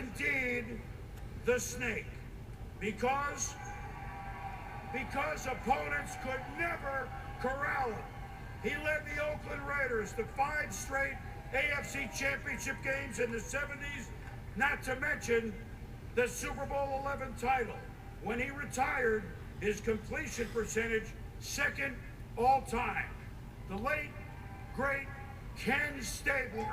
indeed the snake, because opponents could never corral him. He led the Oakland Raiders to 5 straight AFC Championship games in the 70s, not to mention the Super Bowl 11 title. When he retired, his completion percentage second all time. The late, great Ken Stabler.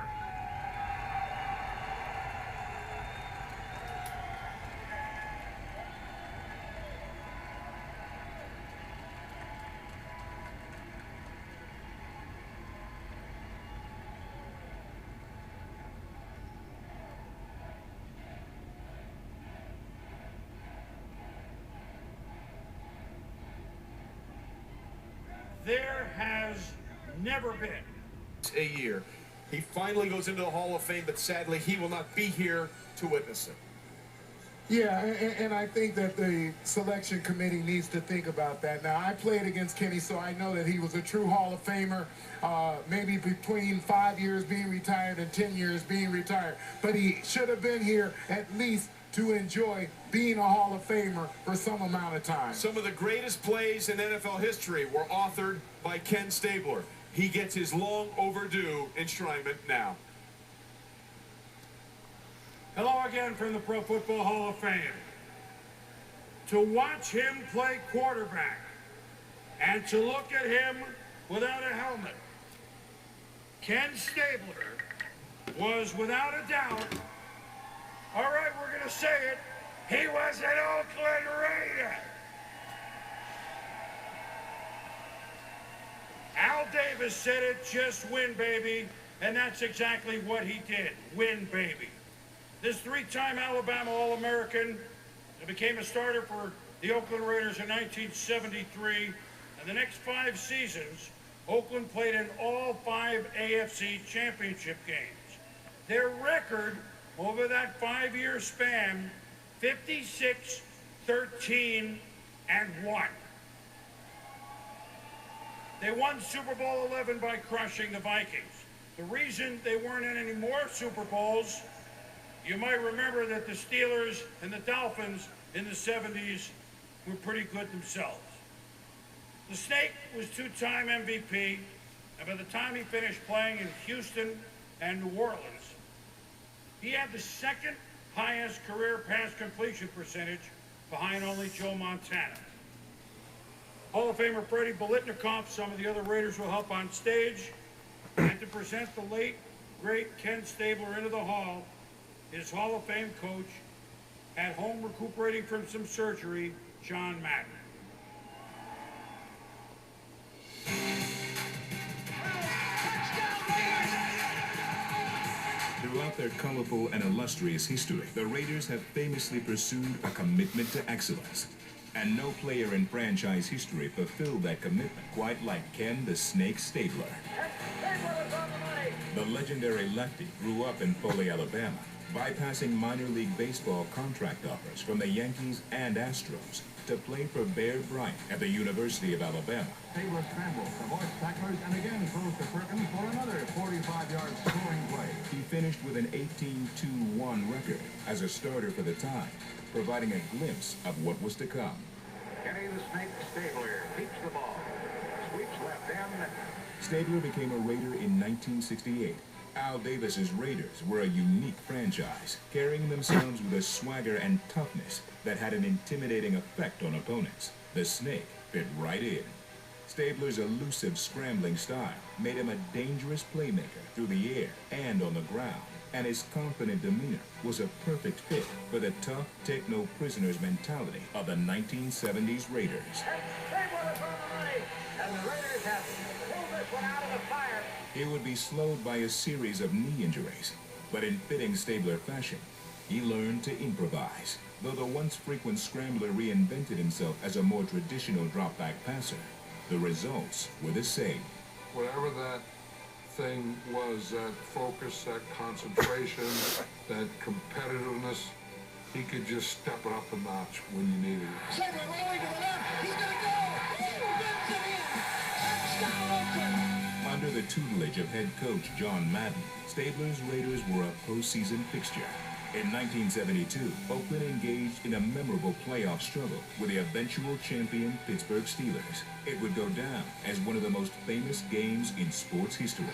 There has never been a year. He finally goes into the Hall of Fame, but sadly he will not be here to witness it. Yeah, and I think that the selection committee needs to think about that. Now, I played against Kenny, so I know that he was a true Hall of Famer, maybe between 5 years being retired and 10 years being retired. But he should have been here at least to enjoy being a Hall of Famer for some amount of time. Some of the greatest plays in NFL history were authored by Ken Stabler. He gets his long overdue enshrinement now. Hello again from the Pro Football Hall of Fame. To watch him play quarterback and to look at him without a helmet, Ken Stabler was without a doubt, all right, we're going to say it, he was an Oakland Raider. Al Davis said it, just win, baby, and that's exactly what he did, win, baby. This 3-time Alabama All-American became a starter for the Oakland Raiders in 1973, and the next 5 seasons, Oakland played in all 5 AFC Championship games. Their record over that 5-year span, 56, 13, and 1. They won Super Bowl 11 by crushing the Vikings. The reason they weren't in any more Super Bowls, you might remember that the Steelers and the Dolphins in the 70s were pretty good themselves. The Snake was 2-time MVP, and by the time he finished playing in Houston and New Orleans, he had the 2nd highest career pass completion percentage behind only Joe Montana. Hall of Famer Freddie Biletnikoff, some of the other Raiders will help on stage. And to present the late, great Ken Stabler into the Hall, his Hall of Fame coach, at home recuperating from some surgery, John Madden. Throughout their colorful and illustrious history, the Raiders have famously pursued a commitment to excellence. And no player in franchise history fulfilled that commitment quite like Ken the Snake Stabler. The legendary lefty grew up in Foley, Alabama, bypassing minor league baseball contract offers from the Yankees and Astros to play for Bear Bryant at the University of Alabama. Stabler scrambles, avoids tacklers, and again throws to Perkins for another 45-yard scoring play. He finished with an 18-2-1 record as a starter for the time, providing a glimpse of what was to come. Kenny the Snake Stabler keeps the ball. Sweeps left end. Stabler became a Raider in 1968. Al Davis's Raiders were a unique franchise, carrying themselves with a swagger and toughness that had an intimidating effect on opponents. The Snake fit right in. Stabler's elusive scrambling style made him a dangerous playmaker through the air and on the ground, and his confident demeanor was a perfect fit for the tough, take-no-prisoners mentality of the 1970s Raiders. Stabler is on the money, and the Raiders have pulled this one out of the fire. He would be slowed by a series of knee injuries, but in fitting Stabler fashion, he learned to improvise. Though the once frequent scrambler reinvented himself as a more traditional drop-back passer, the results were the same. Whatever that thing was, that focus, that concentration, that competitiveness, he could just step it up a notch when you needed it. Stabler rolling to the left. He's going to go. Under the tutelage of head coach John Madden, Stabler's Raiders were a postseason fixture. In 1972, Oakland engaged in a memorable playoff struggle with the eventual champion Pittsburgh Steelers. It would go down as one of the most famous games in sports history.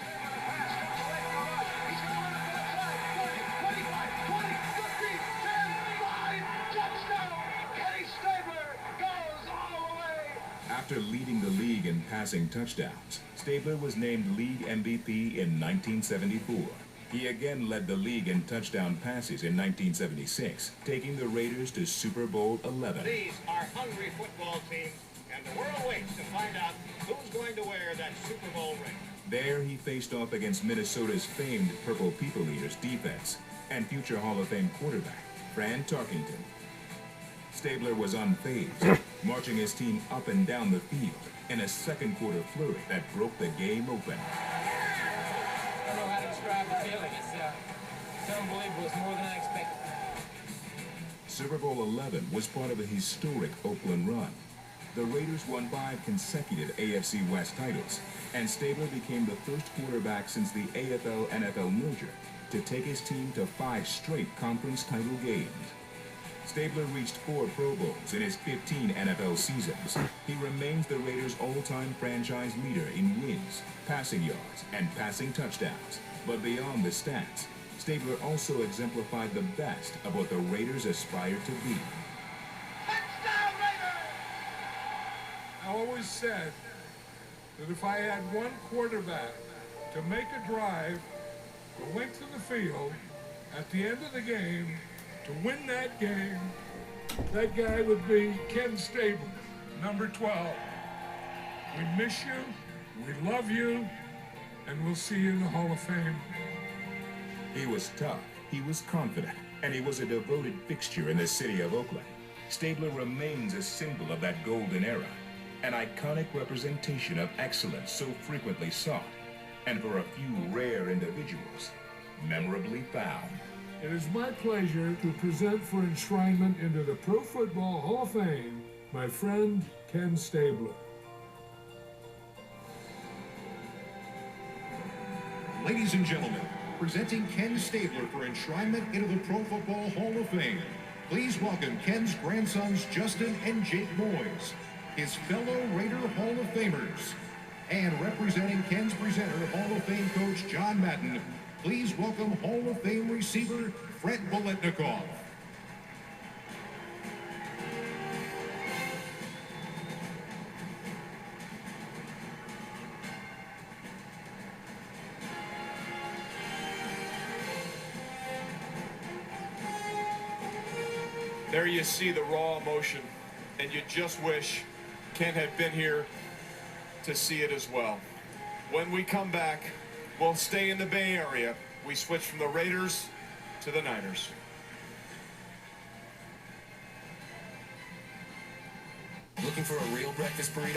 After leading the league in passing touchdowns, Stabler was named league MVP in 1974. He again led the league in touchdown passes in 1976, taking the Raiders to Super Bowl 11. These are hungry football teams, and the world waits to find out who's going to wear that Super Bowl ring. There he faced off against Minnesota's famed Purple People Eaters defense and future Hall of Fame quarterback, Fran Tarkington. Stabler was unfazed, marching his team up and down the field in a second quarter flurry that broke the game open. I don't know how to describe the feeling. It's unbelievable. It's more than I expected. Super Bowl 11 was part of a historic Oakland run. The Raiders won 5 consecutive AFC West titles, and Stabler became the first quarterback since the AFL-NFL merger to take his team to 5 straight conference title games. Stabler reached 4 Pro Bowls in his 15 NFL seasons. He remains the Raiders' all-time franchise leader in wins, passing yards, and passing touchdowns. But beyond the stats, Stabler also exemplified the best of what the Raiders aspired to be. Touchdown, Raiders! I always said that if I had one quarterback to make a drive, the length of the field, at the end of the game, to win that game, that guy would be Ken Stabler, number 12. We miss you, we love you, and we'll see you in the Hall of Fame. He was tough, he was confident, and he was a devoted fixture in the city of Oakland. Stabler remains a symbol of that golden era, an iconic representation of excellence so frequently sought, and for a few rare individuals, memorably found. It is my pleasure to present for enshrinement into the Pro Football Hall of Fame my friend Ken Stabler. Ladies and gentlemen, presenting Ken Stabler for enshrinement into the Pro Football Hall of Fame, please welcome Ken's grandsons Justin and Jake Moyes, his fellow Raider Hall of Famers, and representing Ken's presenter, Hall of Fame coach John Madden, please welcome Hall of Fame receiver Biletnikoff. There you see the raw emotion, and you just wish Ken had been here to see it as well. When we come back, we'll stay in the Bay Area. We switch from the Raiders to the Niners. Looking for a real breakfast burrito?